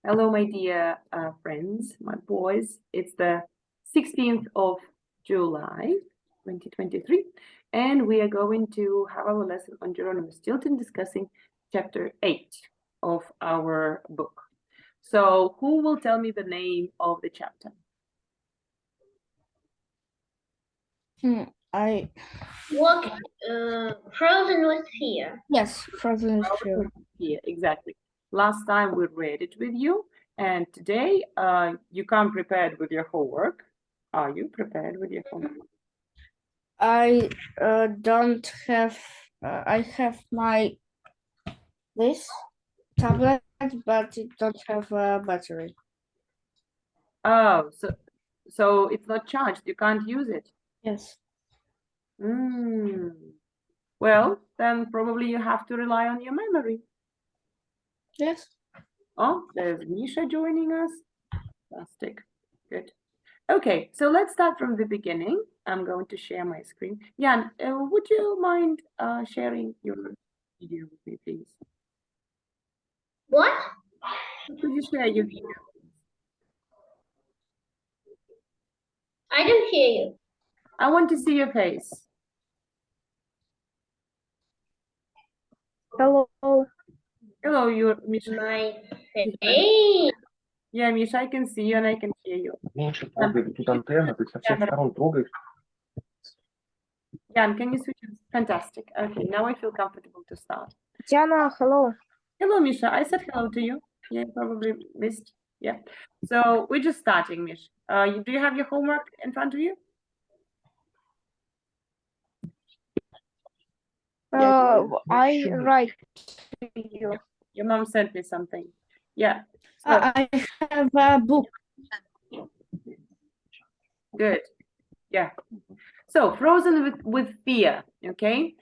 Hello, my dear friends, my boys. It's the 16th of July, 2023, and we are going to have our lesson on Geronimo Stilton discussing chapter 8 of our book. So who will tell me the name of the chapter? Frozen with fear. Yes, frozen with fear. Yeah, exactly. Last time we read it with you, and today you come prepared with your homework. Are you prepared with your homework? I don't have. I have this tablet, but it don't have a battery. Oh, so it's not charged. You can't use it. Yes. Well, then probably you have to rely on your memory. Yes. Oh, there's Misha joining us. Fantastic. Good. Okay, so let's start from the beginning. I'm going to share my screen. Jan, would you mind sharing your video with me, please? What? Could you share your video? I don't hear you. I want to see your face. Hello. Hello, Misha. My face. Yeah, Misha, I can see you and I can hear you. Меньше трогай, тут антенна, ты со всех сторон трогаешь. Jan, can you switch? Fantastic. Okay, now I feel comfortable to start. Tatiana, hello. Hello, Misha. I said hello to you. Yeah, you probably missed. Yeah. So we're just starting, Misha. Do you have your homework in front of you? I write to you. Your mom sent me something. Yeah. So, I have a book. good. Yeah. So frozen with fear. Okay.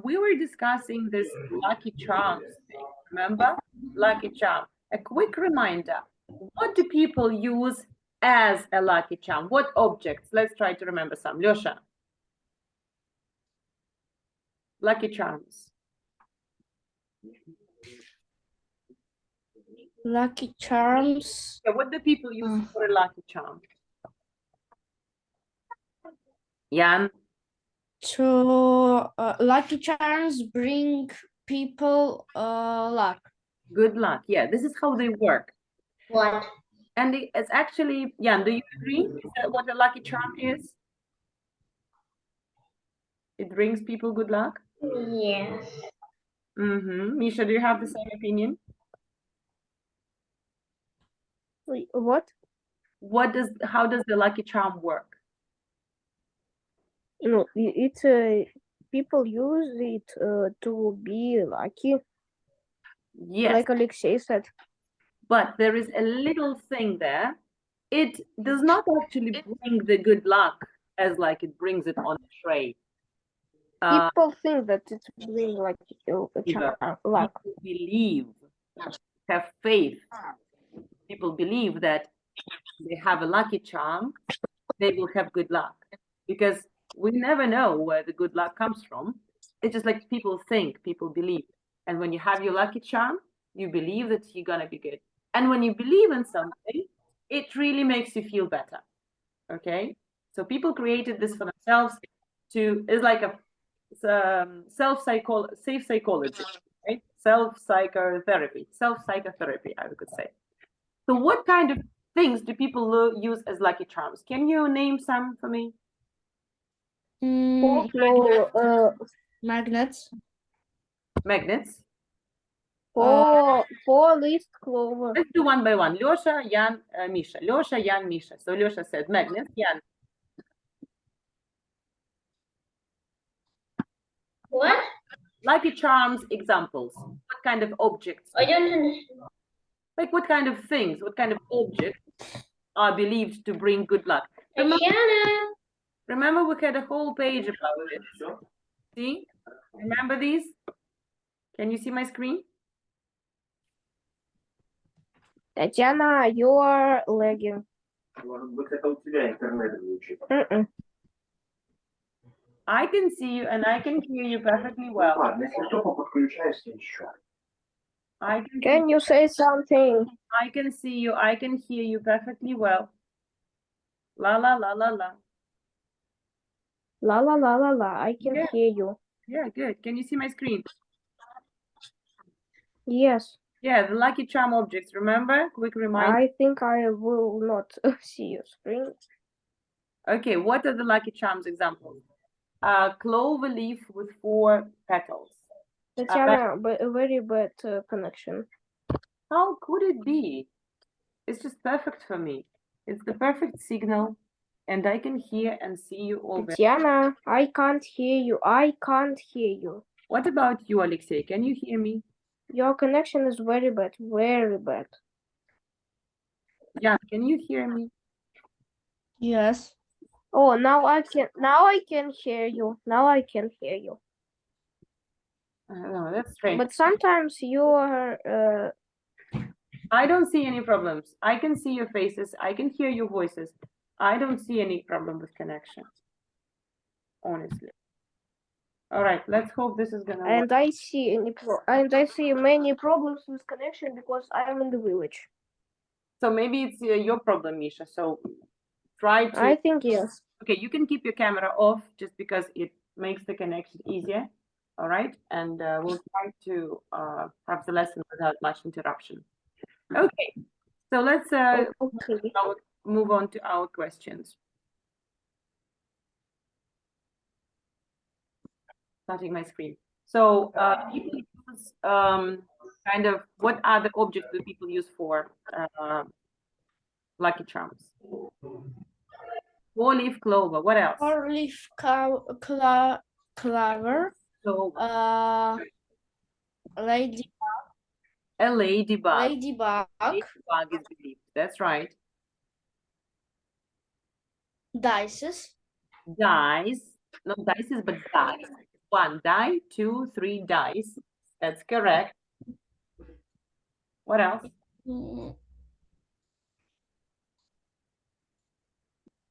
We were discussing this Lucky Charms thing. Remember? Lucky Charm. A quick reminder. What do people use as a lucky charm? What objects? Let's try to remember some. Lyosha. Lucky charms. Lucky charms. Yeah, what do people use for a lucky charm? Jan? To lucky charms bring people luck. Good luck. Yeah, this is how they work. What? And it's actually, Jan, do you agree? Is that what a lucky charm is? It brings people good luck? Yes. Misha, do you have the same opinion? Wait, what? How does the lucky charm work? No, it's people use it to be lucky. Yes. Like Alexei said. But there is a little thing there. It does not actually bring the good luck as like it brings it on a tray. People think that it's bring like luck. People believe, have faith. People believe that they have a lucky charm, they will have good luck. Because we never know where the good luck comes from. It's just like people think, people believe. And when you have your lucky charm, you believe that you're gonna be good. And when you believe in something, it really makes you feel better. Okay? So people created this for themselves it's like a safe psychology, right? Self-psychotherapy, I would say. So what kind of things do people use as lucky charms? Can you name some for me? Magnets. Magnets. Four-leaf clover. Let's do one by one. Lyosha, Jan, Misha. Lyosha, Jan, Misha. So Lyosha said magnets. Jan. What? Lucky charms examples. What kind of objects? I don't understand. Like what kind of things, what kind of objects are believed to bring good luck? Remember we had a whole page about it. See? Remember these? Can you see my screen? Tatiana, you're lagging. I can see you and I can hear you perfectly well. I can see, Can you say something? I can see you. I can hear you perfectly well. La la la la la. La la la la la. I can Yeah. hear you. Yeah, good. Can you see my screen? Yes. Yeah, the lucky charm objects. Remember? Quick reminder. I think I will not see your screen. Okay, what are the lucky charms examples? Clover leaf with 4 petals. Tatiana, but a very bad connection. How could it be? It's just perfect for me. It's the perfect signal, and I can hear and see you all. Tatiana, I can't hear you. I can't hear you. What about you, Alexei? Can you hear me? Your connection is very bad. Very bad. Jan, can you hear me? Yes. Oh, now I can. Now I can hear you. Now I can hear you. No, that's strange. But sometimes you are. I don't see any problems. I can see your faces. I can hear your voices. I don't see any problem with connection. Honestly. All right, let's hope this is gonna work. And I see many problems with connection because I am in the village. So maybe it's your problem, Misha. So try to. I think yes. Okay, you can keep your camera off just because it makes the connection easier. All right, and we'll try to have the lesson without much interruption. Okay, so let's Okay. move on to our questions. Starting my screen. So people use kind of, what other objects do people use for lucky charms? 4-leaf clover. What else? 4-leaf clover. So Lady a ladybug. ladybug. Ladybug is believed. That's right. Dices. Dice. Not dices, but dice. 1 die, 2, 3 dice. That's correct. What else? Mm,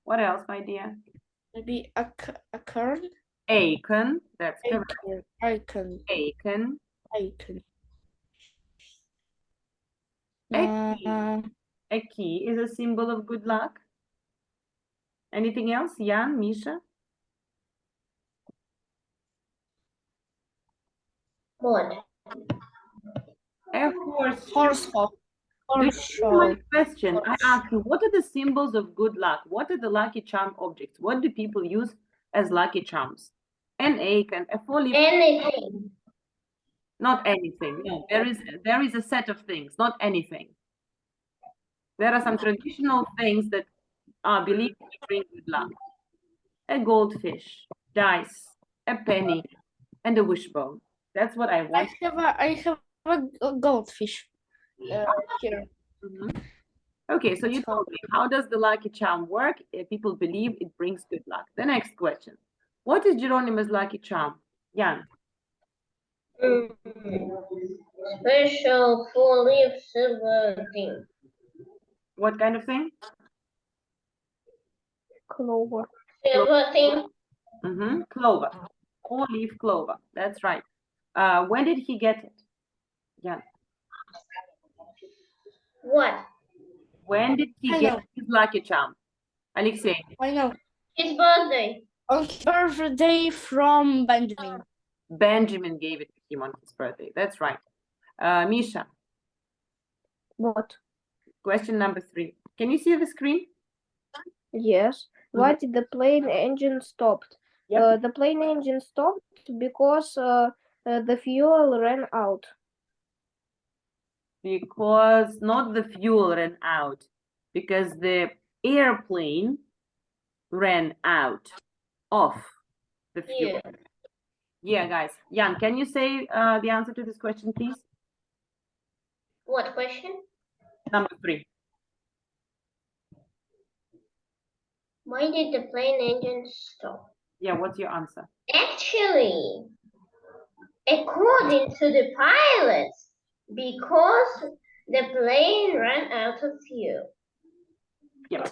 What else, my dear? Maybe a acorn. Acorn. That's correct. Acorn. Acorn. Acorn. A key is a symbol of good luck. Anything else? Jan, Misha? What? A horse. Horseshoe. Do you see my Horseshoe. question? I asked you, what are the symbols of good luck? What are the lucky charm objects? What do people use as lucky charms? An acorn, a 4-leaf. Anything. Not anything. No, there is a set of things, not anything. There are some traditional things that are believed to bring good luck. A goldfish, dice, a penny, and a wishbone. That's what I want. I have a goldfish here. Mhm. Okay, so you told me, how does the lucky charm work? People believe it brings good luck. The next question. What is Geronimo's lucky charm? Jan. Special 4-leaf silver thing. What kind of thing? Clover. Silver thing. Clover. 4-leaf clover. That's right. When did he get it? Jan. What? When did he I get know. his lucky charm? Alexei. I know. His birthday. On his birthday from Benjamin. Benjamin gave it to him on his birthday. That's right. Misha, What? question number 3. Can you see the screen? Yes. Why did the plane engine stopped? Yep. The plane engine stopped because the fuel ran out. Because not the fuel ran out, because the airplane ran out of the fuel. Yeah. Yeah, guys. Jan, can you say the answer to this question, please? What question? Number 3. Why did the plane engine stop? Yeah, what's your answer? Actually, according to the pilots, because the plane ran out of fuel. Yeah,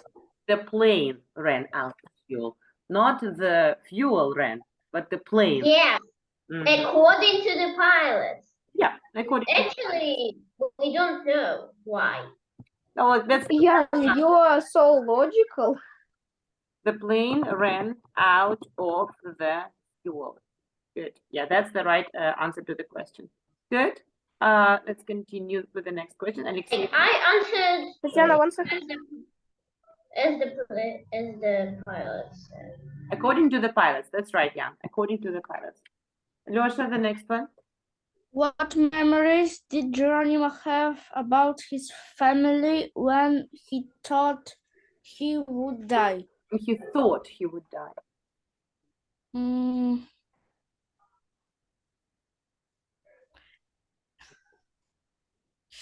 the plane ran out of fuel. Not the fuel ran, but the plane. Yeah, Mhm. according to the pilots. Yeah, According to Actually, we don't know why. no, that's Yeah, you are so logical. the plane ran out of the fuel. Good. Yeah, that's the right answer to the question. Good. Let's continue with the next question. Alexei, I answered Tatiana, 1 second. as the pilot said. according to the pilots. That's right, yeah. According to the pilots. Losha, the next one. What memories did Geronimo have about his family when he thought he would die? He thought he would die. Mm,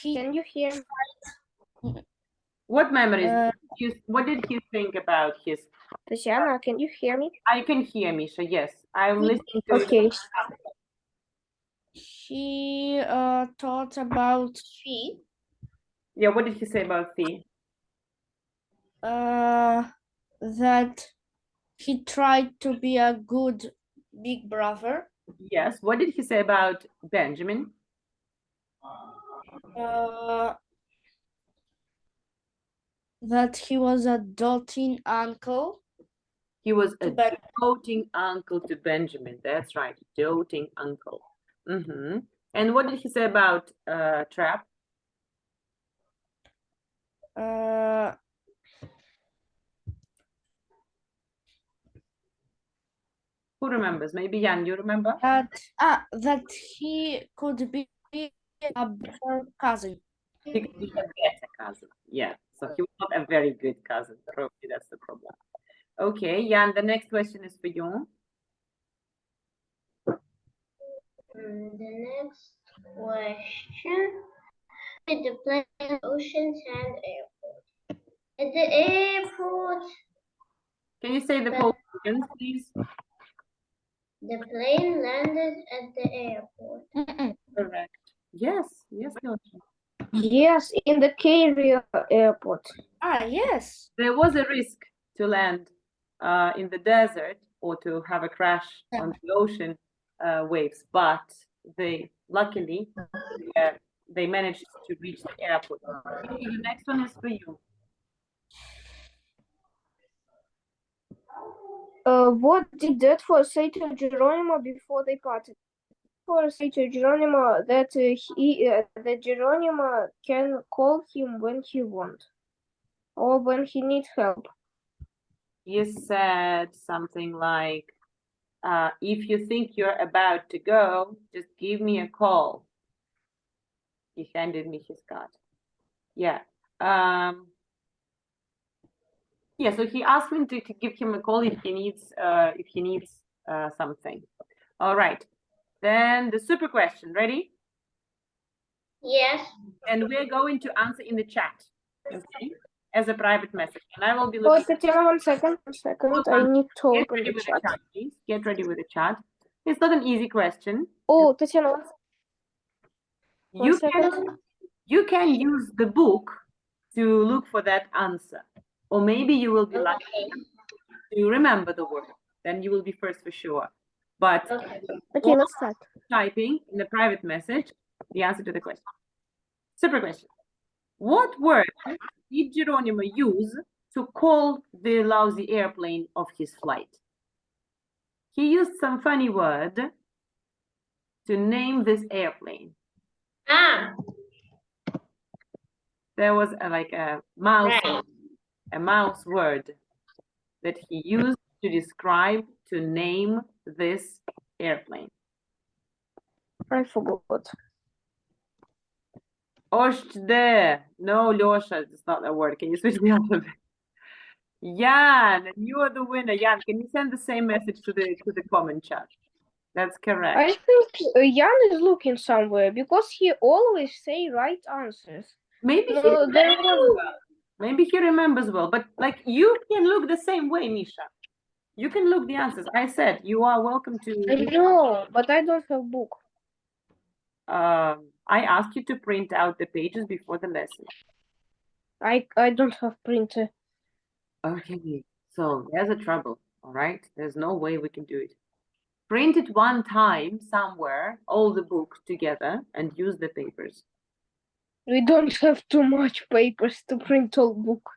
he Can you hear me? What memories? Uh, What did he think about his? Tatiana, can you hear me? I can hear Misha. Yes, I'm listening to you. Okay. he thought about Yeah, what did he say about the? that he tried to be a good big brother. Yes. What did he say about Benjamin? That he was a doting uncle. He was a To Ben- doting uncle to Benjamin. That's right, doting uncle. Mm-hmm. And what did he say about Trap? Uh, Who remembers? Maybe Jan, you remember? that he could be a better cousin. He could be a better cousin. Yeah. So he was not a very good cousin. Probably that's the problem. Okay, Jan, the next question is for you. The next question. Did the plane ocean sand airport? At the airport, Can you say the whole sentence, please? the plane landed at the airport. Correct. Yes, yes, Losha. Yes, in the Cairo airport. Yes. There was a risk to land in the desert or to have a crash on the ocean waves, but they luckily they managed to reach the airport. Okay, the next one is for you. What did that for say to Geronimo before they parted? For say to Geronimo that that Geronimo can call him when he wants or when he needs help. You said something like, if you think you're about to go, just give me a call. He handed me his card. Yeah. Yeah, so he asked me to give him a call if he needs something. All right. Then the super question, ready? Yes. And we're going to answer in the chat, okay? As a private message. And I will be Oh, looking. Tatiana, 1 second. 1 second. I need to Get open ready the with the chat. chat, please. Get ready with the chat. It's not an easy question. Oh, Tatiana, 1 You second. you can use the book to look for that answer. Or maybe you will be lucky to remember the word. Then you will be first for sure. But Okay, let's start. typing in the private message the answer to the question. Super question. What word did Geronimo use to call the lousy airplane of his flight? He used some funny word to name this airplane. There was a mouse word that he used to describe, to name this airplane. I forgot. Oshde. No, Losha, it's not a word. Can you switch the alphabet? Jan, you are the winner. Jan, can you send the same message to the comment chat? That's correct. I think Jan is looking somewhere because he always say right answers. Maybe he No, there remembers was. well. Maybe he remembers well, but like you can look the same way, Misha. You can look the answers. I said you are welcome I to. know, but I don't have book. I asked you to print out the pages before the lesson. I don't have printer. Okay, so there's a trouble. All right, there's no way we can do it. Print it one time somewhere, all the books together, and use the papers. We don't have too much papers to print all book.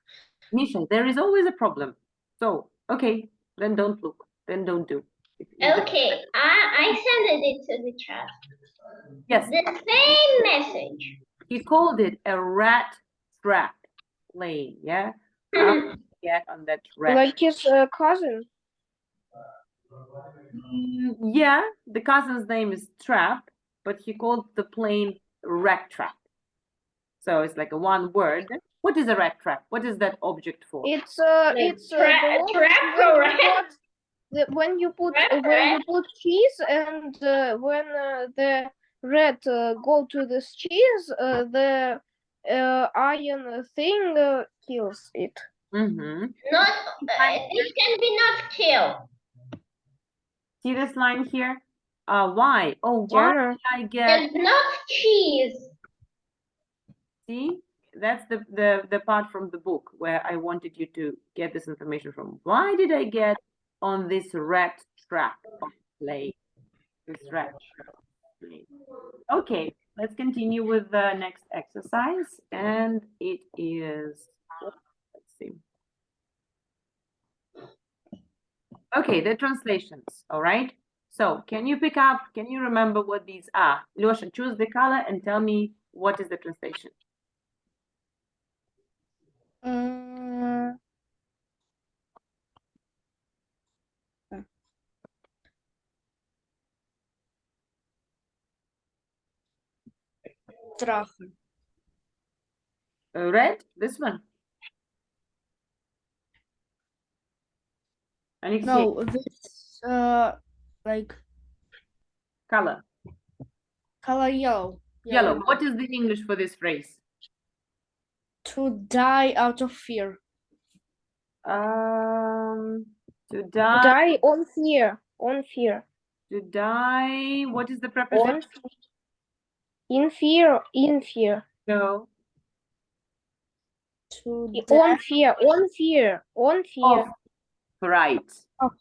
Misha, there is always a problem. So, okay, then don't look, then don't do. Okay, I sent it to the chat. Yes, The same message. he called it a rat trap lane, yeah? How to get on that rat? Like his cousin. Yeah, the cousin's name is Trap, but he called the plane rat trap. So it's like a one word. What is a rat trap? What is that object for? It's Like the trap when for you put when you put cheese and when the rat go to this cheese, the iron thing kills it. Mm-hmm. Not this can be not kill. See this line here? Why? Oh, why Jana. did I get? It's not cheese. See, that's the part from the book where I wanted you to get this information from. Why did I get on this rat trap play? This rat trap play. Okay, let's continue with the next exercise, and it is, let's see. Okay, the translations, all right? So can you pick up, can you remember what these are? Lyosha, choose the color and tell me what is the translation. Drachen. Red, this one. Alexei, No, this like color. color yellow. Yellow. What is the English for this phrase? To die out of fear. To die. Die on fear. On fear. To die. What is the preposition? On in fear. In fear. No. To On fear. On fear. On fear. Of fright. Of.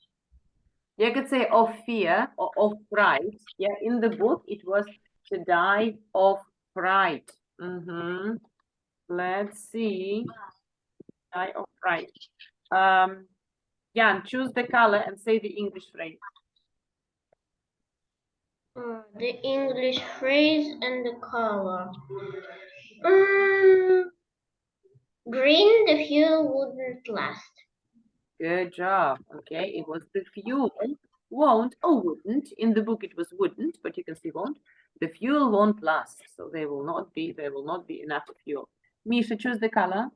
You could say of fear or of fright. Yeah, in the book it was to die of fright. Let's see. Die of fright. Jan, choose the color and say the English phrase. The English phrase and the color. Green, the fuel wouldn't last. Good job. Okay, it was the fuel won't or wouldn't. In the book it was wouldn't, but you can see won't. The fuel won't last, so there will not be enough fuel. Misha, choose the color.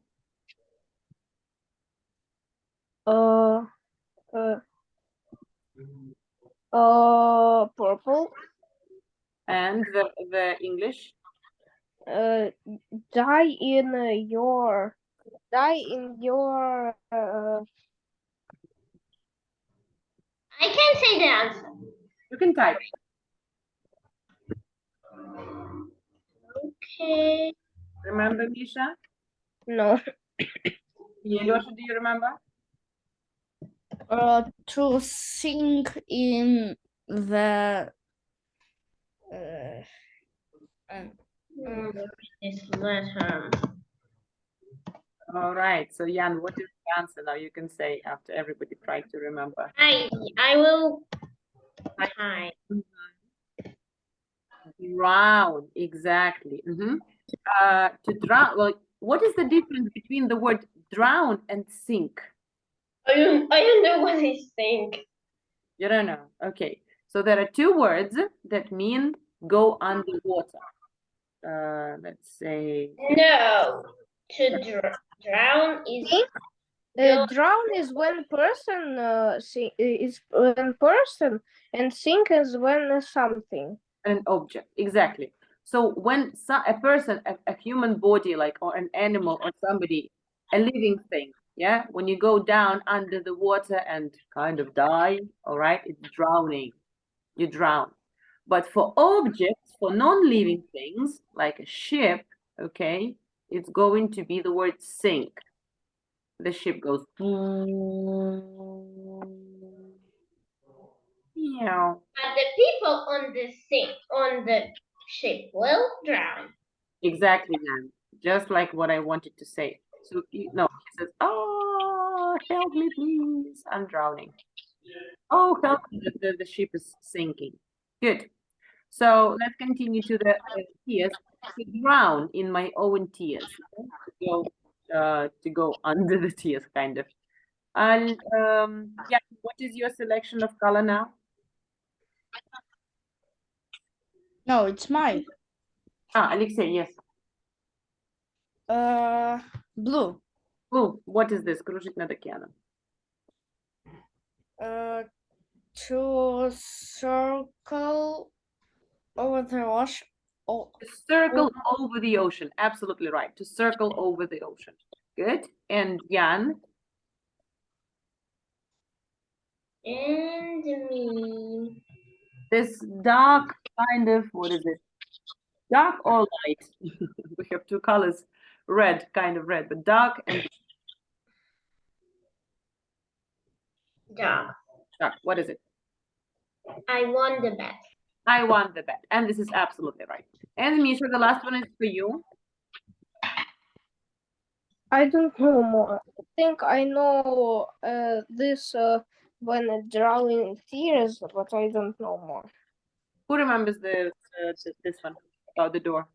Purple. And the English. Die in your. I can say the answer. You can type. Okay. Remember, Misha? No. Yelosha, do you remember? To sink in the This letter. All right. So Jan, what is the answer now? You can say after everybody tried to remember. I will. Hi. Drown, exactly. To drown. Well, what is the difference between the word drown and sink? I don't know what I think. You don't know. Okay. So there are two words that mean go underwater. Let's say. No. To drown is. Drown is when person is when person, and sink is when something. An object, exactly. So when a person, a human body, like, or an animal or somebody, a living thing, yeah, when you go down under the water and kind of die, all right, it's drowning, you drown. But for objects, for non-living things, like a ship, okay, it's going to be the word sink. The ship goes, Meow. But the people on the ship will drown. Exactly, Jan. Just like what I wanted to say. So no, he says, "Oh, help me, please! I'm drowning. Oh, help me! The ship is sinking." Good. So let's continue to the tears. To drown in my own tears. To go under the tears, kind of. And yeah, what is your selection of color now? No, it's mine. Alexei, yes. Blue. Blue. What is this? Кружить над океаном. To circle over the ocean. Oh, To circle over the ocean. Absolutely right. To circle over the ocean. Good. And Jan? And me. This dark kind of, what is it? Dark or light? We have two colors. Red, kind of red, but dark and Dog. dark. What is it? I won the bet. I won the bet. And this is absolutely right. And Misha, the last one is for you. I don't know more. I think I know this when drowning in tears, but I don't know more. Who remembers this one about the door?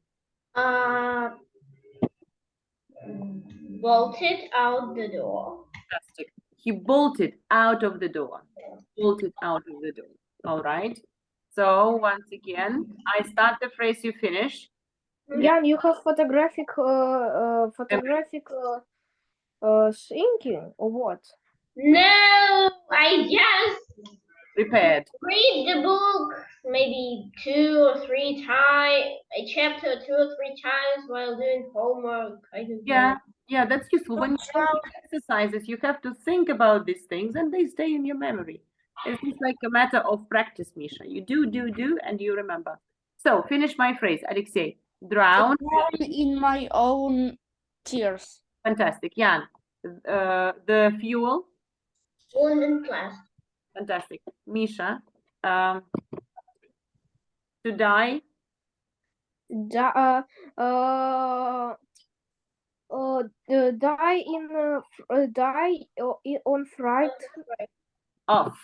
Bolted out the door. Fantastic. He bolted out of the door. Bolted out of the door. All right. So once again, I start the phrase, you finish. Yeah, you have photographic thinking or what? No, I just Prepared. read the book maybe 2 or 3 times, a chapter 2 or 3 times while doing homework. I don't Yeah, know. yeah, that's useful. When you do exercises, you have to think about these things and they stay in your memory. It's just like a matter of practice, Misha. You do, and you remember. So finish my phrase, Alexei. Drown. drown in my own tears. Fantastic. Jan. The fuel. Und class. Fantastic. Misha. To die. Die on fright Off.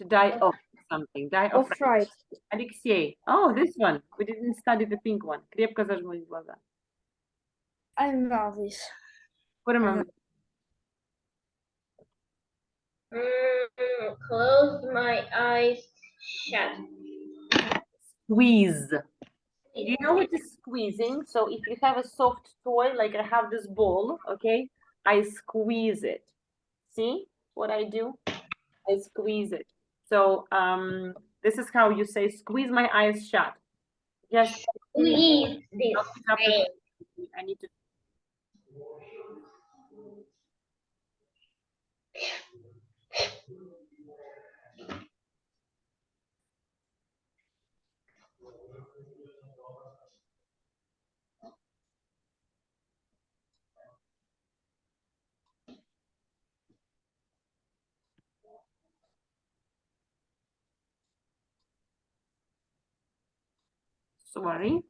To die of something. Die or of. fright. Alexei. Oh, this one. We didn't study the pink one. Крепко зажмурить глаза. I know this. Who remembers? Close my eyes shut. Squeeze. You know what is squeezing? So if you have a soft toy, like I have this ball, okay, I squeeze it. See what I do? I squeeze it. So this is how you say squeeze my eyes shut. Yes. Squeeze this. I need to. Sorry,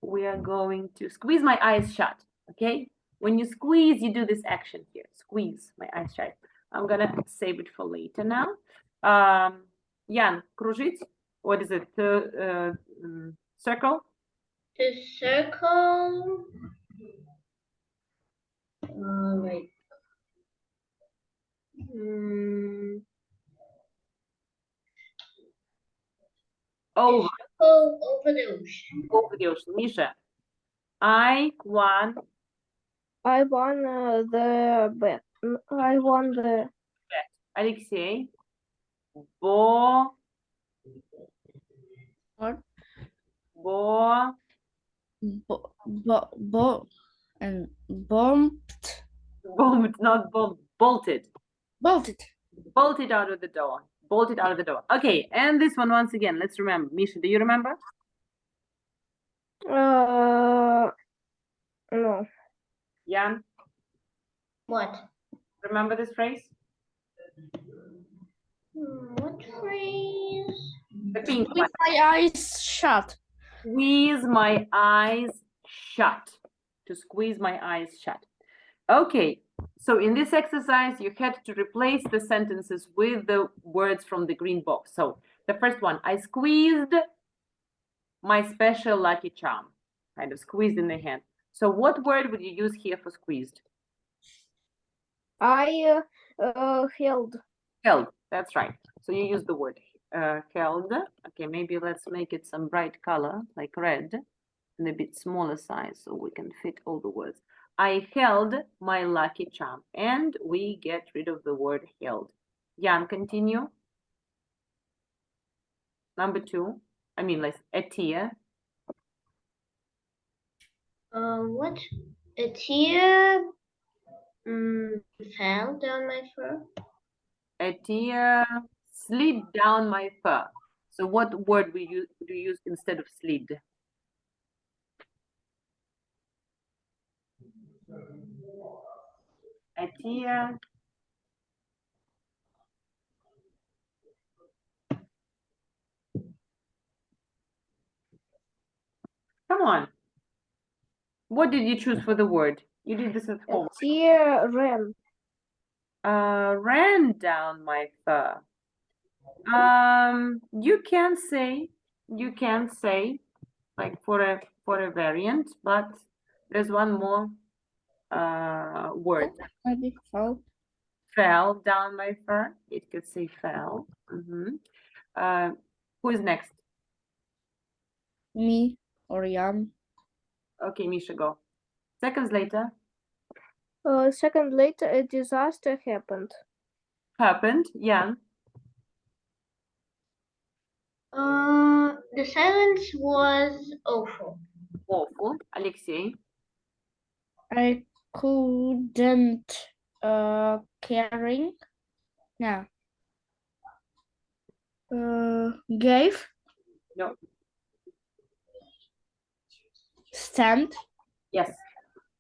we are going to squeeze my eyes shut, okay? When you squeeze, you do this action here. Squeeze my eyes shut. I'm gonna save it for later now. Jan, кружить. What is it? Circle. To circle. Wait. Over. Over the ocean. Over the ocean. Misha. I won the bet. I won the Alexei. Bo. What? Bo. And bumped. Bombed, not bombed. Bolted. Bolted. Bolted out of the door. Bolted out of the door. Okay, and this one once again. Let's remember. Misha, do you remember? no. Jan, What? remember this phrase? What phrase? The pink With one. my eyes shut. Squeeze my eyes shut. To squeeze my eyes shut. Okay, so in this exercise, you had to replace the sentences with the words from the green box. So the first one, I squeezed my special lucky charm. Kind of squeezed in the hand. So what word would you use here for squeezed? I held. Held, that's right. So you use the word held. Okay, maybe let's make it some bright color, like red, and a bit smaller size so we can fit all the words. I held my lucky charm, and we get rid of the word held. Jan, continue. Number 2, I mean, like Atia. What? A tear fell down my fur. Atia slid down my fur. So what word do you use instead of slid? Atia. Come on. What did you choose for the word? You did this at home. Tear ran. Ran down my fur. You can say like for a variant, but there's one more word. Maybe fell. Fell down my fur. It could say fell. Who is next? Me or Jan. Okay, Misha, go. Seconds later, A second later, a disaster happened. happened. Jan. The silence was awful. Awful. Alexei. I couldn't carrying. Yeah. Gave. No. Stand. Yes.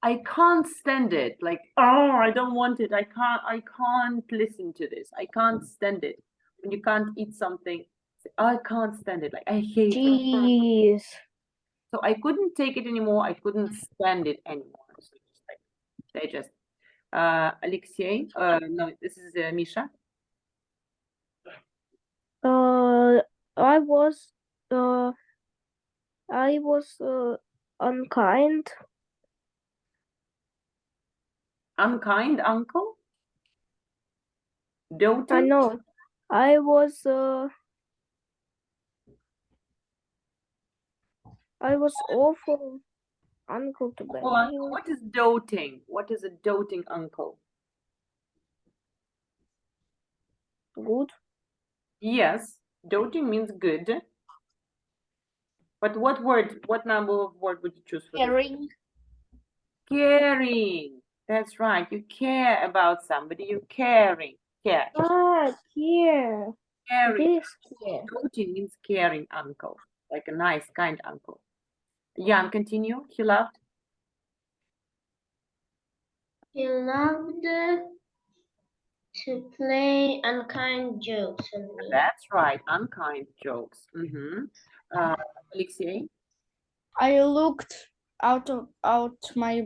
I can't stand it. Like, oh, I don't want it. I can't listen to this. I can't stand it. When you can't eat something, say, I can't stand it. Like, I hate it. Jeez. So I couldn't take it anymore. I couldn't stand it anymore. So just like, they just, Alexei, no, this is Misha. I was unkind. Unkind uncle? I Doting? know. I was awful uncle to Oh, uncle. Benny. What is doting? What is a doting uncle? Good. Yes, doting means good. But what number of word would you choose for this? Caring. Caring. That's right. You care about somebody. You're caring. Care. Ah, care. Caring. This care. Doting means caring uncle. Like a nice, kind uncle. Jan, continue. He loved. He loved to play unkind jokes on me. That's right. Unkind jokes. Alexei. I looked out my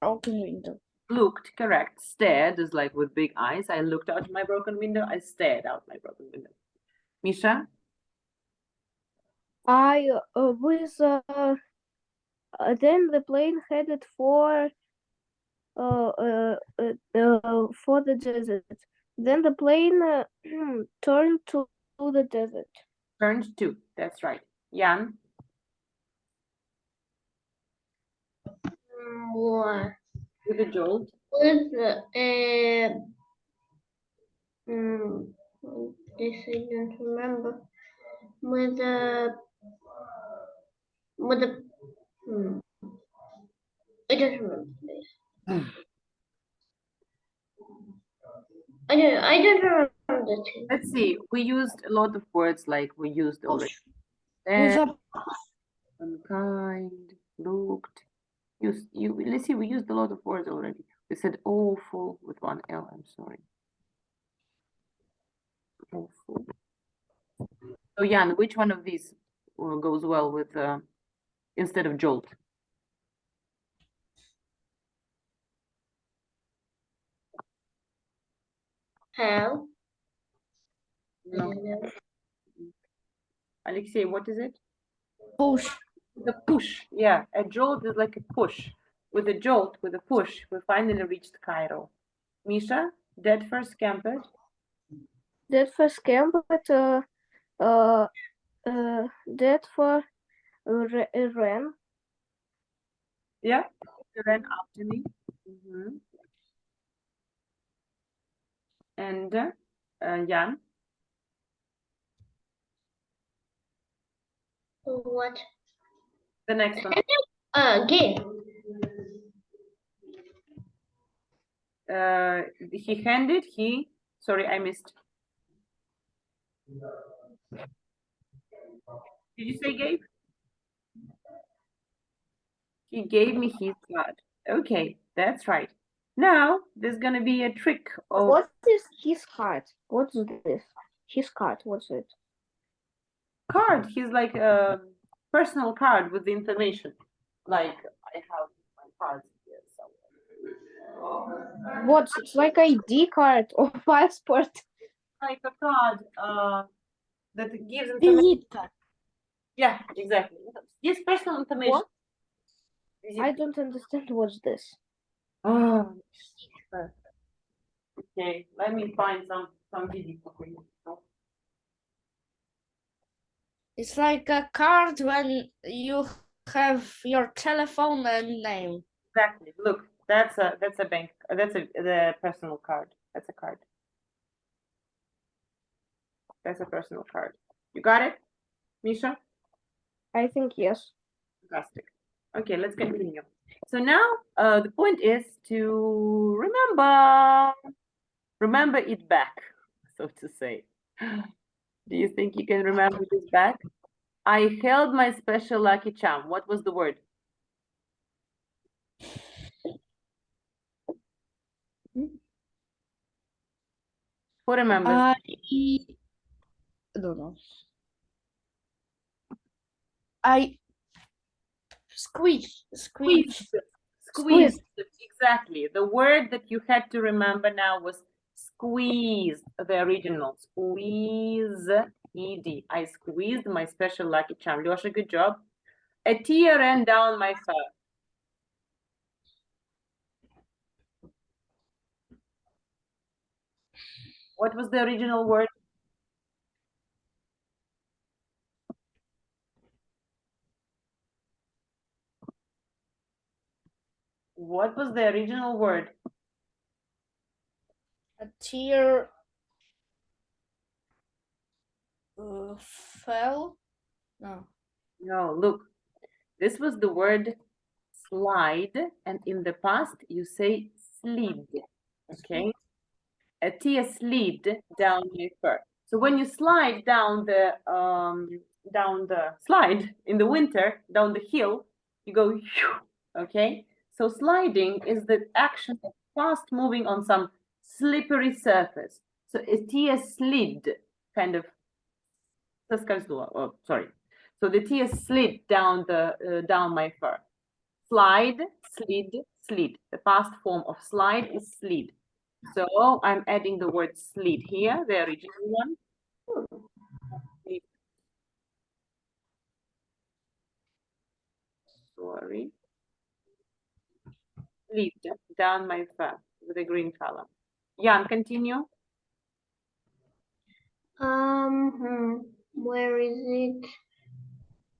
broken window. Looked, correct. Stared is like with big eyes. I looked out my broken window. I stared out my broken window. Misha? I then the plane headed for the desert. Then the plane turned to the desert. Turned to. That's right. Jan? What? With a jolt. With this I don't remember. With a I don't remember this. I don't remember the two. Let's see. We used a lot of words like we used already. With a Unkind, looked. Let's see, we used a lot of words already. We said awful with one L, I'm sorry. Awful. So Jan, which one of these goes well with instead of jolt? How? I No. don't know. Alexei, what is it? Push. The push. Yeah, a jolt is like a push. With a jolt, with a push, we finally reached Cairo. Misha, dead first scampered. That for scampered, that for ran. Yeah, she ran after me. Mhm. And Jan, What? the next one. Again. He handed, sorry, I missed. Did you say Gabe? He gave me his card. Okay, that's right. Now there's gonna be a trick of What is his card? What's this? His card. What's it? card. He's like a personal card with the information. Like I have my cards here somewhere. What's it's like ID card or passport? Like a card that gives information. Visit card. Yeah, exactly. Yes, personal information. What? Visit I don't understand what's this. Oh, okay. Let me find some video for you. It's like a card when you have your telephone and name. Exactly. Look, that's a bank. That's the personal card. That's a card. That's a personal card. You got it, Misha? I think yes. Fantastic. Okay, let's continue. So now the point is to remember it back, so to say. Do you think you can remember this back? I held my special lucky charm. What was the word? Who remembers? I don't know. I squeeze. Squeezed. Exactly. The word that you had to remember now was squeeze, the original. Squeeze, ED. I squeezed my special lucky charm. Lyosha, good job. A tear ran down my fur. What was the original word? What was the original word? A tear fell. No. No, look. This was the word slide, and in the past you say slid. Okay? A tear slid down my fur. So when you slide down the slide in the winter down the hill, you go, okay? So sliding is the action of fast moving on some slippery surface. So a tear slid, kind of соскользнула. Oh, sorry. So the tear slid down down my fur. Slide, slid, slid. The past form of slide is slid. So I'm adding the word slid here, the original one. Sorry. Slid down my fur with a green color. Jan, continue. Where is it?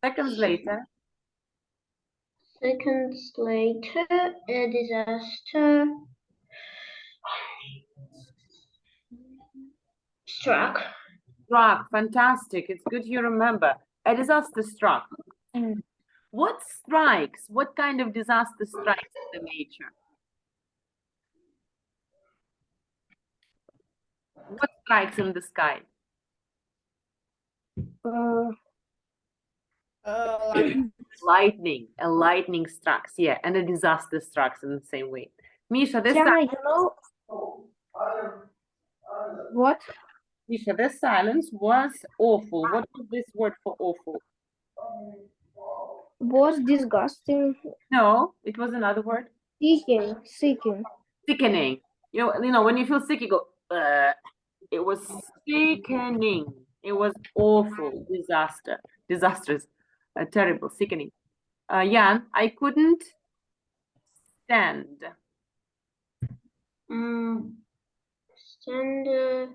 Seconds later. Seconds later, a disaster struck. Struck, fantastic. It's good you remember. A disaster struck. What strikes? What kind of disaster strikes the nature? What strikes in the sky? Like Lightning. A lightning strikes, yeah, and a disaster strikes in the same way. Misha, this Tiana, time, you know what? Misha, the silence was awful. What was this word for awful? Was disgusting. No, it was another word. Seeking. Sickening. You know, when you feel sick, you go, it was sickening. It was awful, disastrous, terrible, sickening. Jan, I couldn't stand. Stand.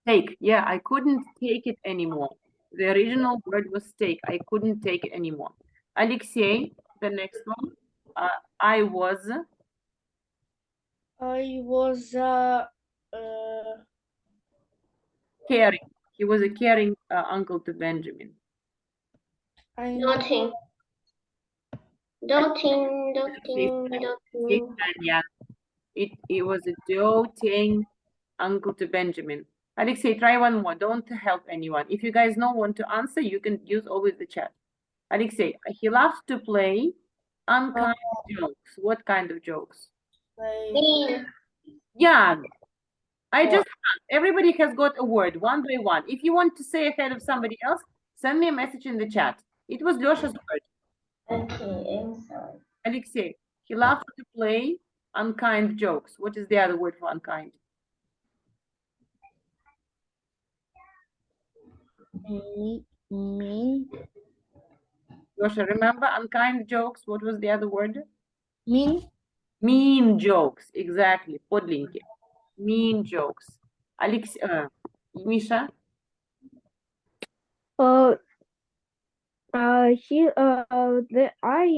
Take. Yeah, I couldn't take it anymore. The original word was take. I couldn't take it anymore. Alexei, the next one. I was caring. He was a caring uncle to Benjamin. Doting. Yeah, it was a doting uncle to Benjamin. Alexei, try one more. Don't help anyone. If you guys don't want to answer, you can use always the chat. Alexei, he loves to play unkind jokes. What kind of jokes? Mean. Yeah, everybody has got a word one by one. If you want to say ahead of somebody else, send me a message in the chat. It was Lyosha's word. Okay, I'm sorry. Alexei, he loves to play unkind jokes. What is the other word for unkind? Mean. Lyosha, remember unkind jokes? What was the other word? Mean. Mean jokes. Exactly. Podlinki. Mean jokes. Misha? I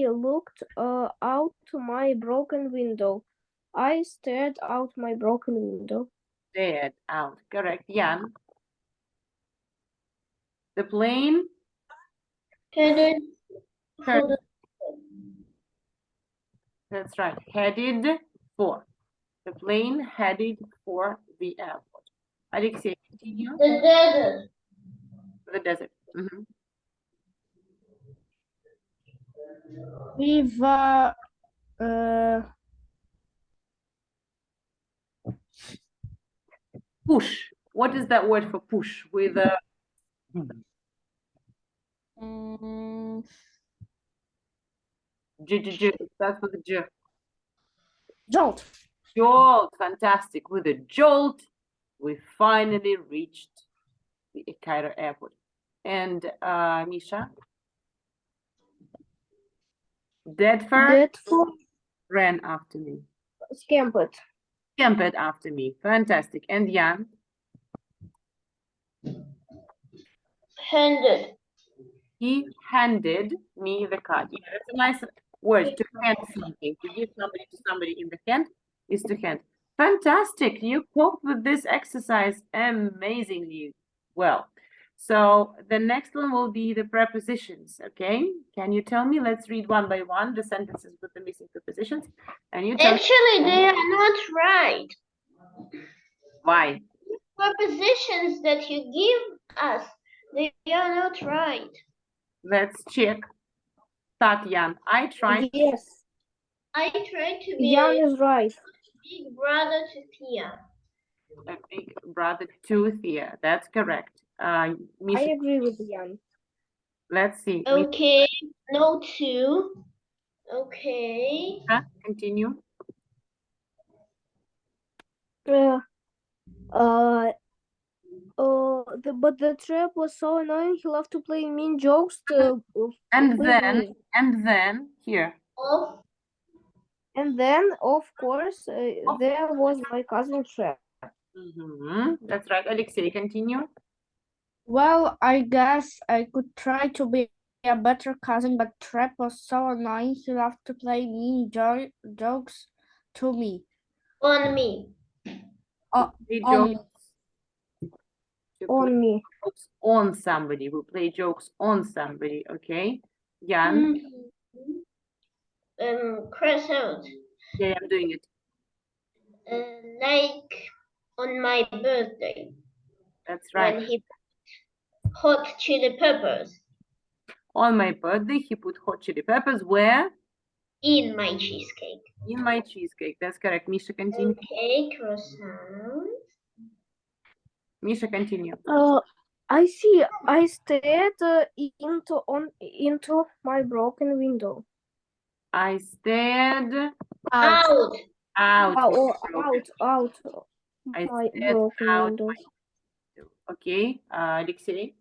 looked out my broken window. I stared out my broken window. Stared out. Correct. Jan? The plane? Headed for the That's right. Headed for. The plane headed for the airport. Alexei, continue. desert. The desert. Mhm. With Push. What is that word for push? With a it starts with a J. jolt. Jolt. Fantastic. With a jolt, we finally reached the Cairo airport. And Misha? Deadford ran after me. Scampered. Scampered after me. Fantastic. And Jan? Handed. He handed me the card. Yeah, that's a nice word, to hand something. To give somebody to somebody in the hand is to hand. Fantastic. You coped with this exercise amazingly well. So the next one will be the prepositions, okay? Can you tell me? Let's read one by one the sentences with the missing prepositions. And you tell me Actually, they are not right. why. Prepositions that you give us, they are not right. Let's check. Tatiana, I tried. Yes, I tried to be Jan a is right. big brother to Tia. A big brother to Thea. That's correct. I Misha, agree with Jan. let's see. Okay, no two. Okay. Misha, continue. But the trap was so annoying. He loved to play mean jokes And with then, me. here. Off. And then, of course, there was my cousin Trap. That's right. Alexei, continue. Well, I guess I could try to be a better cousin, but Trap was so annoying. He loved to play mean jokes to me. On me. Play On jokes. To On play me. jokes on somebody. We play jokes on somebody. Okay. Jan. Cross out. Yeah, I'm doing it. Like on my birthday. That's right. When he put hot chili peppers On my birthday, he put hot chili peppers where? in my cheesecake. In my cheesecake. That's correct. Misha, continue. Okay, croissant. Misha, continue. I see. I stared into my broken window. I stared Out. out. Out I my stared broken out. window. Okay, Alexei.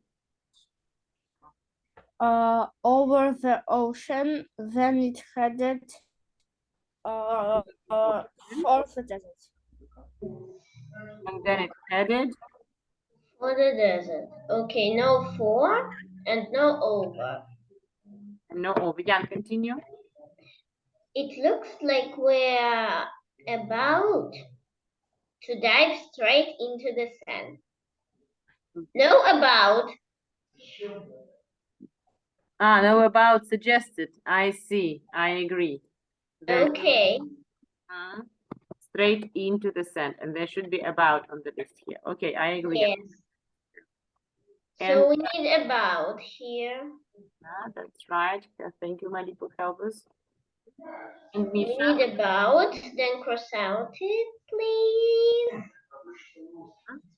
Over the ocean, then it headed for the desert. And then it headed. For the desert. Okay, no for and no over. No, over. Jan, continue. It looks like we're about to dive straight into the sand. No about. No, about suggested. I see. I agree. Then Okay. straight into the sand, and there should be about on the list here. Okay, I agree. Yes. And- So we need about here. That's right. Thank you, my little helpers. And We Misha, need about, then cross out it, please.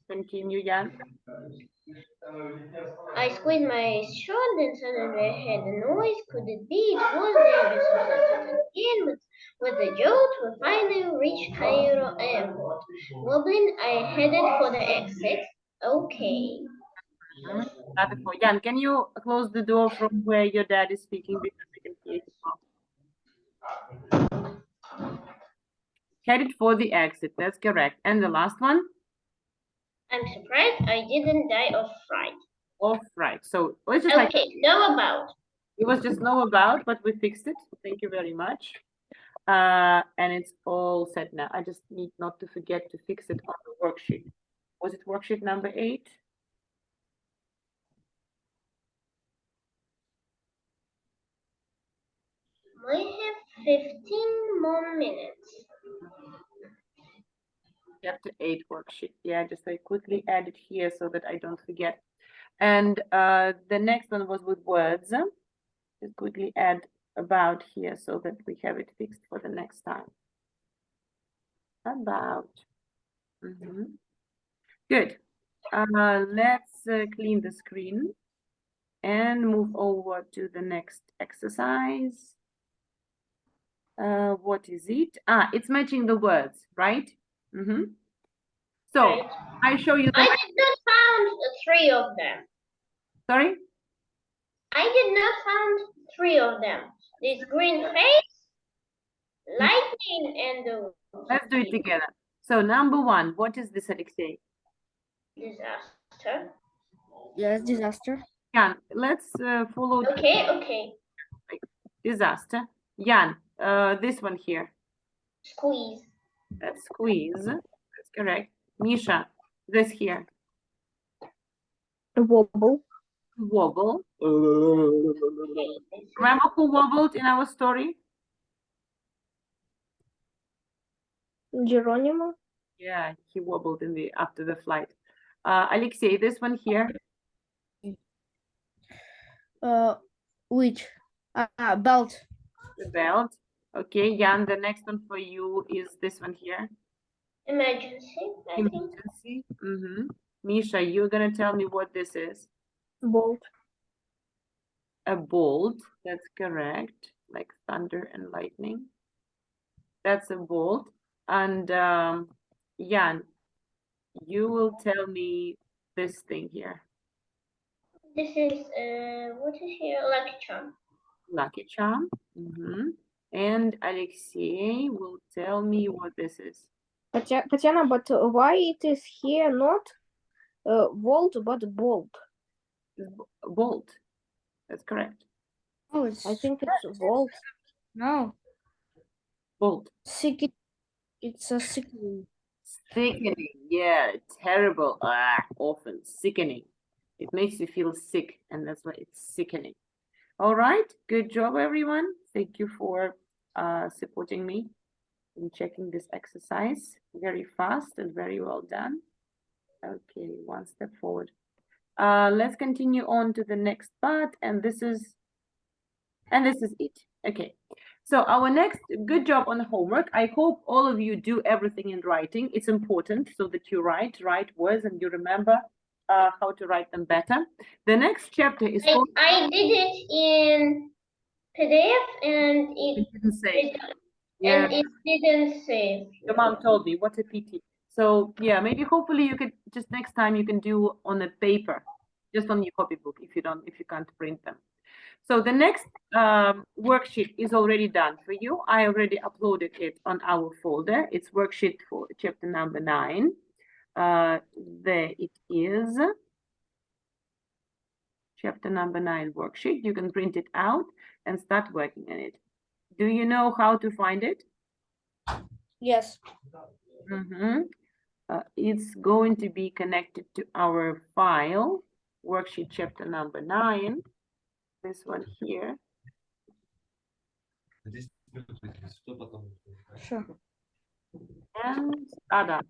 continue, Jan. I squeezed my shirt and suddenly I heard a noise. Could it be? It was the abyss of the again, but with the jolt, we finally reached Cairo airport. Wobbling, I headed for the exit. Okay. Another for Jan. Can you close the door from where your dad is speaking because I can hear you? Headed for the exit. That's correct. And the last one? I'm surprised I didn't die of fright. Off right. So it's just like Okay, no about. it was just no about, but we fixed it. Thank you very much. And it's all set now. I just need not to forget to fix it on the worksheet. Was it worksheet number 8? We have 15 more minutes. Chapter 8 worksheet. Yeah, just I quickly add it here so that I don't forget. And the next one was with words. Just quickly add about here so that we have it fixed for the next time. About. Good. Let's clean the screen and move over to the next exercise. What is it? It's matching the words, right? So Right. I show you the. I did not found 3 of them. Sorry? I did not found 3 of them. This green face, lightning, and the Let's do it together. So number 1, what is this, Alexei? disaster. Yes, disaster. Jan, let's follow Okay. disaster. Jan, this one here. Squeeze. That's squeeze. That's correct. Misha, this here. Wobble. Wobble. Okay. Remember who wobbled in our story? Geronimo. Yeah, he wobbled in the after the flight. Alexei, this one here. Which? Belt. The belt. Okay, Jan, the next one for you is this one here. Emergency, I think. Emergency. Misha, you're gonna tell me what this is. Bolt. A bolt. That's correct. Like thunder and lightning. That's a bolt. And Jan, you will tell me this thing here. This is, what is here? Lucky charm. Lucky charm. And Alexei will tell me what this is. Tatiana, but why it is here not volt but bolt? Bolt. That's correct. Oh, it's I think it's volt. no. Bolt. Sick. It's a sickening. Sickening. Yeah, terrible. Often sickening. It makes you feel sick, and that's why it's sickening. All right. Good job, everyone. Thank you for supporting me in checking this exercise. Very fast and very well done. Okay, one step forward. Let's continue on to the next part, and this is it. Okay, So our next, good job on the homework. I hope all of you do everything in writing. It's important so that you write words and you remember how to write them better. The next chapter is called. I did it in PDF and It didn't say. and it didn't save. Your mom told me, what a pity. So yeah, maybe hopefully you could just next time you can do on a paper, just on your copybook if you can't print them. So the next worksheet is already done for you. I already uploaded it on our folder. It's worksheet for chapter number 9. There it is. Chapter number 9 worksheet. You can print it out and start working on it. Do you know how to find it? Yes. It's going to be connected to our file, worksheet chapter number 9. This one here. Sure. And Ada.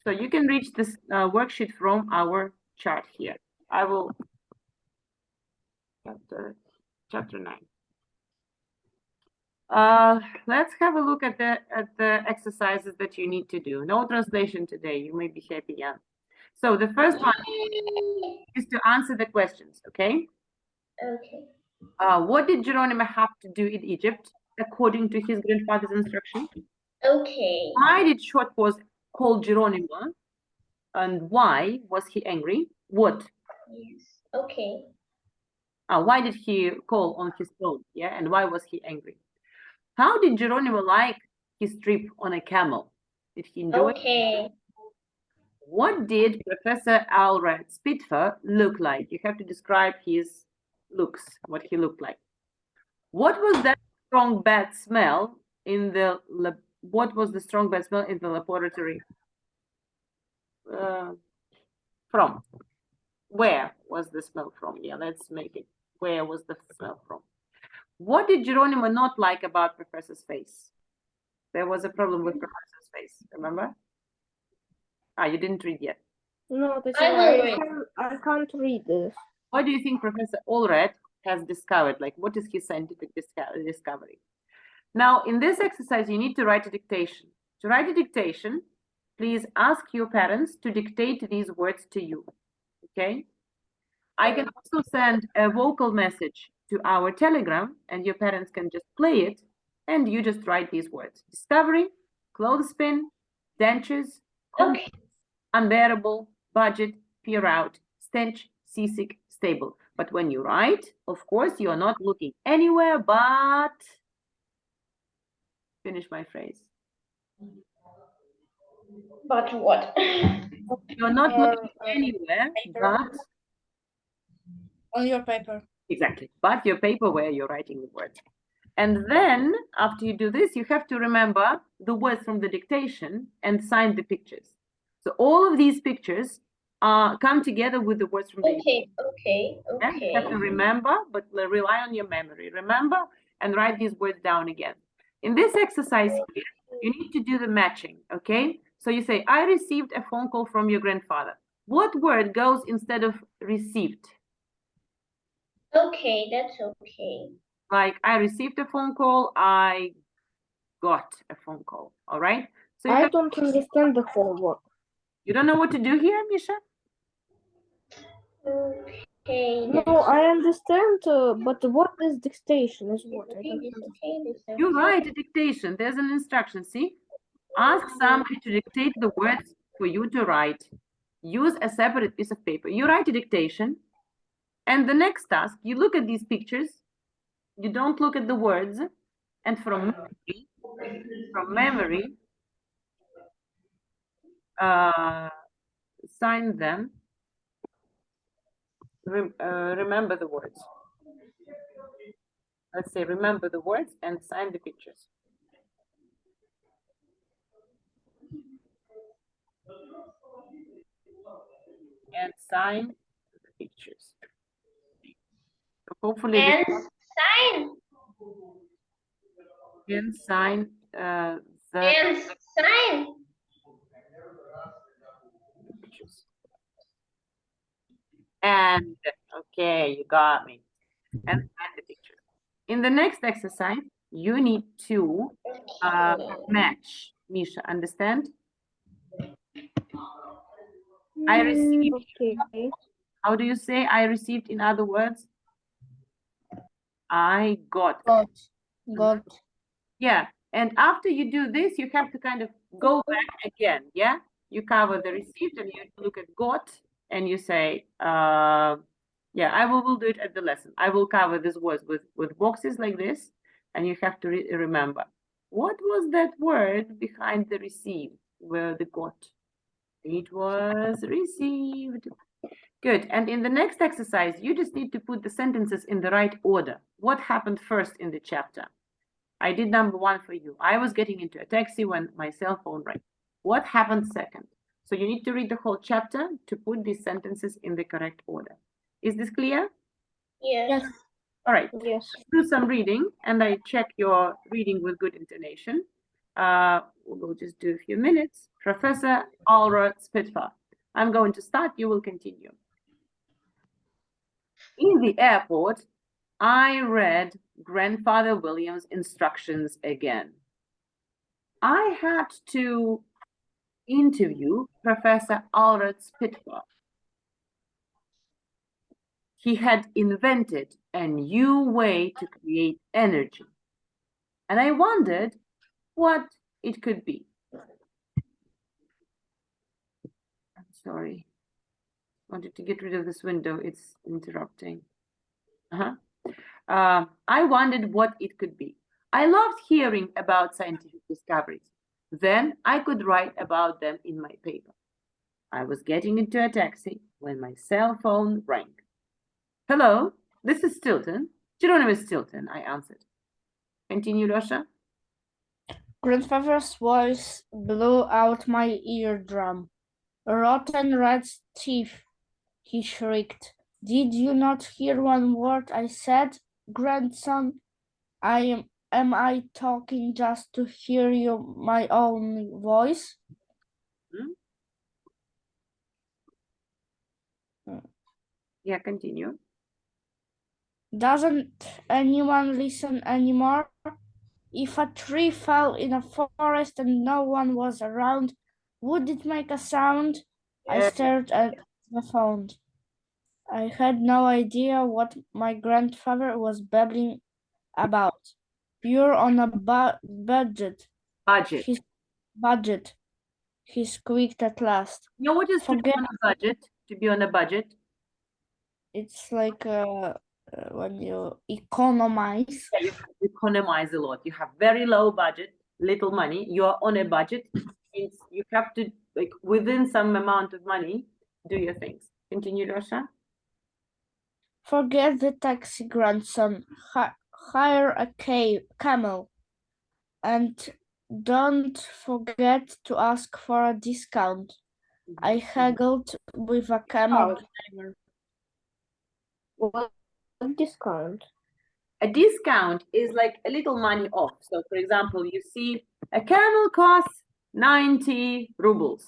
So you can reach this worksheet from our chart here. I will chapter 9. Let's have a look at the exercises that you need to do. No translation today. You may be happy, yeah. So the first one is to answer the questions. Okay. Okay. What did Geronimo have to do in Egypt according to his grandfather's instruction? Okay. Why did Shortpaws call Geronimo? And why was he angry? What? Yes. Okay. Why did he call on his phone? Yeah, and why was he angry? How did Geronimo like his trip on a camel? Did he enjoy it? Okay. What did Professor Alred Spitfire look like? You have to describe his looks, what he looked like. What was that strong bad smell in the laboratory? From? Where was the smell from? Yeah, let's make it. Where was the smell from? What did Geronimo not like about Professor's face? There was a problem with Professor's face, remember? You didn't read yet. No, that's I will read. I can't read this. What do you think Professor Allred has discovered? Like, what is his scientific discovery? Now, in this exercise, you need to write a dictation. To write a dictation, please ask your parents to dictate these words to you, okay? I can also send a vocal message to our Telegram, and your parents can just play it, and you just write these words. Discovery, clothespin, dentures, Okay. unbearable, budget, peer out, stench, seasick, stable. But when you write, of course, you are not looking anywhere but... Finish my phrase. But what? You're not looking anywhere but... On your paper. Exactly, but your paper where you're writing the words. And then, after you do this, you have to remember the words from the dictation and sign the pictures. So all of these pictures come together with the words from the dictation. Okay. You have to remember, but rely on your memory. Remember and write these words down again. In this exercise here, you need to do the matching, okay? So you say, I received a phone call from your grandfather. What word goes instead of received? Okay, that's okay. Like, I received a phone call, I got a phone call, all right? So I don't understand the homework. you don't know what to do here, Misha? Okay. No, I understand, but what is dictation is what I don't understand. You write a dictation. There's an instruction, see? Ask somebody to dictate the words for you to write. Use a separate piece of paper. You write a dictation, and the next task, you look at these pictures, you don't look at the words, and from memory, sign them, remember the words. Let's say remember the words and sign the pictures. And sign the pictures. So hopefully And this sign. can sign the And sign. pictures. And okay, you got me. And sign the pictures. In the next exercise, you need to Okay. match. Misha, understand? I received. Okay. How do you say I received in other words? I got. Got. Yeah. And after you do this, you have to kind of go back again. Yeah. You cover the received and you look at got and you say, yeah, I will do it at the lesson. I will cover this words with boxes like this. And you have to remember what was that word behind the received where the got? It was received. Good. And in the next exercise, you just need to put the sentences in the right order. What happened first in the chapter? I did number 1 for you. I was getting into a taxi when my cell phone rang. What happened second? So you need to read the whole chapter to put these sentences in the correct order. Is this clear? Yes. All right. Yes. Do some reading and I check your reading with good intonation. We'll just do a few minutes. Professor Alra Spitfire. I'm going to start. You will continue. In the airport, I read Grandfather William's instructions again. I had to interview Professor Alred Spitfire. He had invented a new way to create energy. And I wondered what it could be. I'm sorry. Wanted to get rid of this window. It's interrupting. I wondered what it could be. I loved hearing about scientific discoveries. Then I could write about them in my paper. I was getting into a taxi when my cell phone rang. Hello, this is Stilton. Geronimo Stilton, I answered. Continue, Russia. Grandfather's voice blew out my eardrum. Rotten red teeth, he shrieked. Did you not hear one word I said, grandson? Am I talking just to hear my own voice? Yeah, continue. Doesn't anyone listen anymore? If a tree fell in a forest and no one was around, would it make a sound? I stared at the phone. I had no idea what my grandfather was babbling about. You're on a budget. Budget. His budget. He squeaked at last. You know what is to be Forget on a budget? To be on a budget? it's like when you economize. Yeah, you have to economize a lot. You have very low budget, little money. You are on a budget. Means you have to, like, within some amount of money, do your things. Continue, Russia. Forget the taxi, grandson. Hire a camel. And don't forget to ask for a discount. I haggled with a camel driver. What discount? A discount is like a little money off. So, for example, you see a camel costs 90 rubles.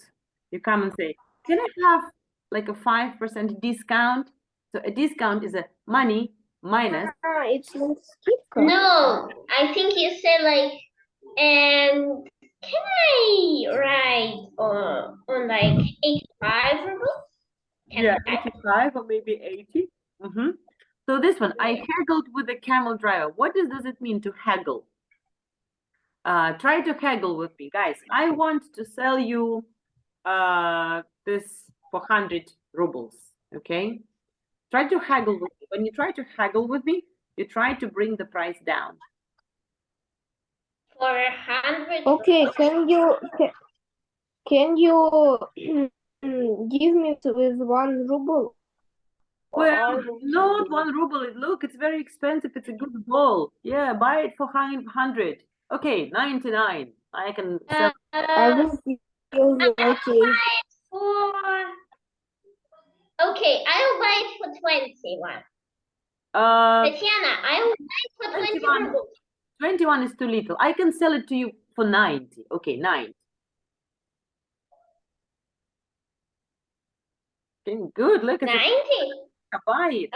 You come and say, can I have like a 5% discount? So a discount is a money minus. It's like skipka. No, I think you said like, and can I ride on like 85 rubles? Yeah, 85 or maybe 80. So this one, I haggled with the camel driver. What does it mean to haggle? Try to haggle with me, guys. I want to sell you this for 100 rubles, okay? Try to haggle with me. When you try to haggle with me, you try to bring the price down. For 100. Okay, can you give me with 1 ruble? Well, not 1 ruble. Look, it's very expensive. It's a good ball. Yeah, buy it for 100. Okay, 99. I can sell. I will give you Okay, I'll buy it for 21. Tatiana, I will buy it for 20 21. rubles. 21 is too little. I can sell it to you for 90. Okay, 90. Okay, good. Look at 90? it. Buy it.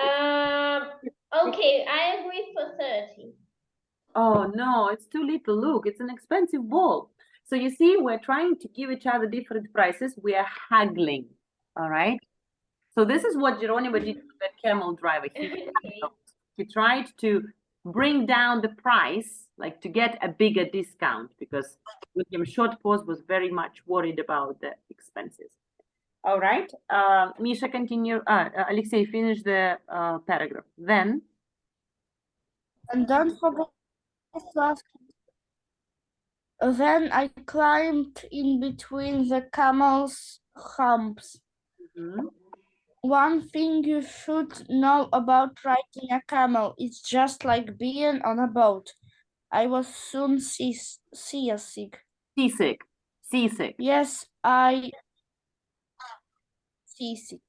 Okay, I agree for 30. Oh no, it's too little. Look, it's an expensive ball. So you see, we're trying to give each other different prices. We are haggling. All right. So this is what Geronimo did to that camel driver. He tried to bring down the price, like to get a bigger discount, because William Shortpaws was very much worried about the expenses. All right. Misha, continue. Alexei, finish the paragraph. Then. And don't forget to ask. Then I climbed in between the camel's humps. Mhm. One thing you should know about riding a camel, it's just like being on a boat. I was soon seasick. Seasick. Seasick. Yes, seasick.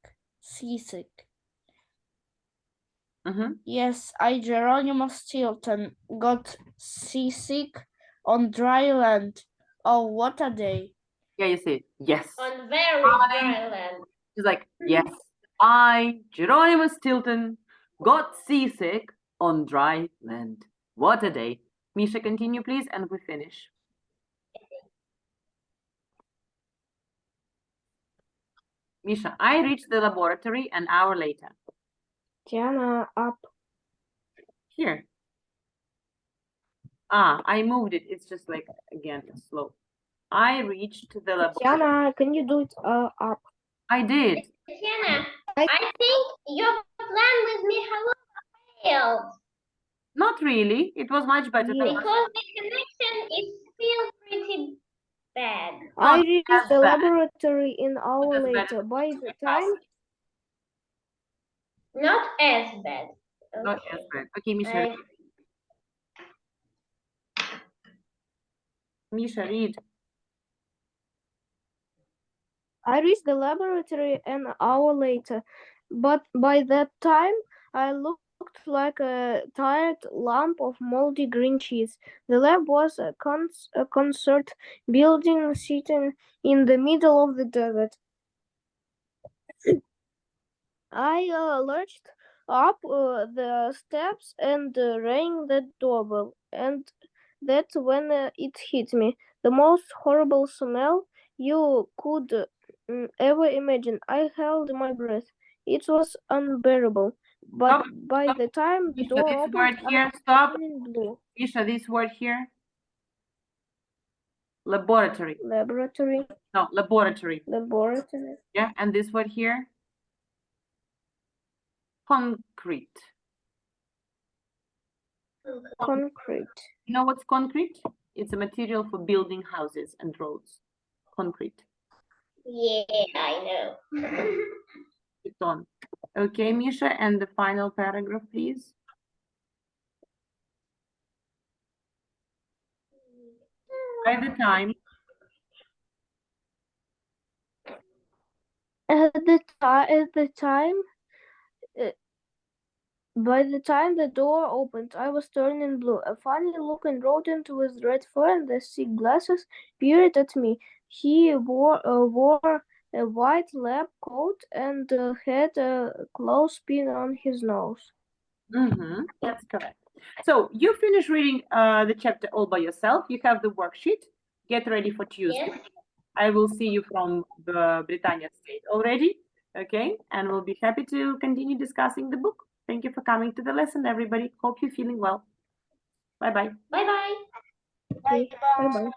Mhm. Yes, Geronimo Stilton, got seasick on dry land. Oh, what a day. Yeah, you see. Yes. On very dry land. She's like, yes, I, Geronimo Stilton, got seasick on dry land. What a day. Misha, continue, please, and we finish. Misha, I reached the laboratory an hour later. Tatiana, up. Here. Ah, I moved it. It's just like, again, slow. I reached the laboratory. Tatiana, can you do it up? I did. Tatiana, I think your plan with me failed. Not really. It was much better than Because the connection is still pretty bad. I Not reached as the bad. laboratory an hour As bad later. as By the time Not as bad. Not as bad. Okay, Misha. I- Misha, read. I reached the laboratory an hour later, but by that time I looked like a tired lump of moldy green cheese. The lab was a concert building sitting in the middle of the desert. I lurched up the steps and rang the doorbell, and that's when it hit me. The most horrible smell you could ever imagine. I held my breath. It was unbearable. But Stop. by Stop. the time the Misha, door this opened, word I here. was Stop. turning blue. Misha, this word here. Laboratory. Laboratory, No, laboratory. laboratory, Yeah, and this word here. Concrete. concrete. You know what's concrete? It's a material for building houses and roads. Concrete. Yeah, I know. It's on. Okay, Misha, and the final paragraph, please. By the time By the time the door opened, I was turning blue. A funny-looking rodent with red fur and thick glasses peered at me. He wore a white lab coat and had a clothespin on his nose. That's correct. So you finish reading the chapter all by yourself. You have the worksheet. Get ready for Tuesday. Yes. I will see you from the Britannia State already. Okay, and we'll be happy to continue discussing the book. Thank you for coming to the lesson, everybody. Hope you're feeling well. Bye-bye. Bye bye. Okay, bye-bye.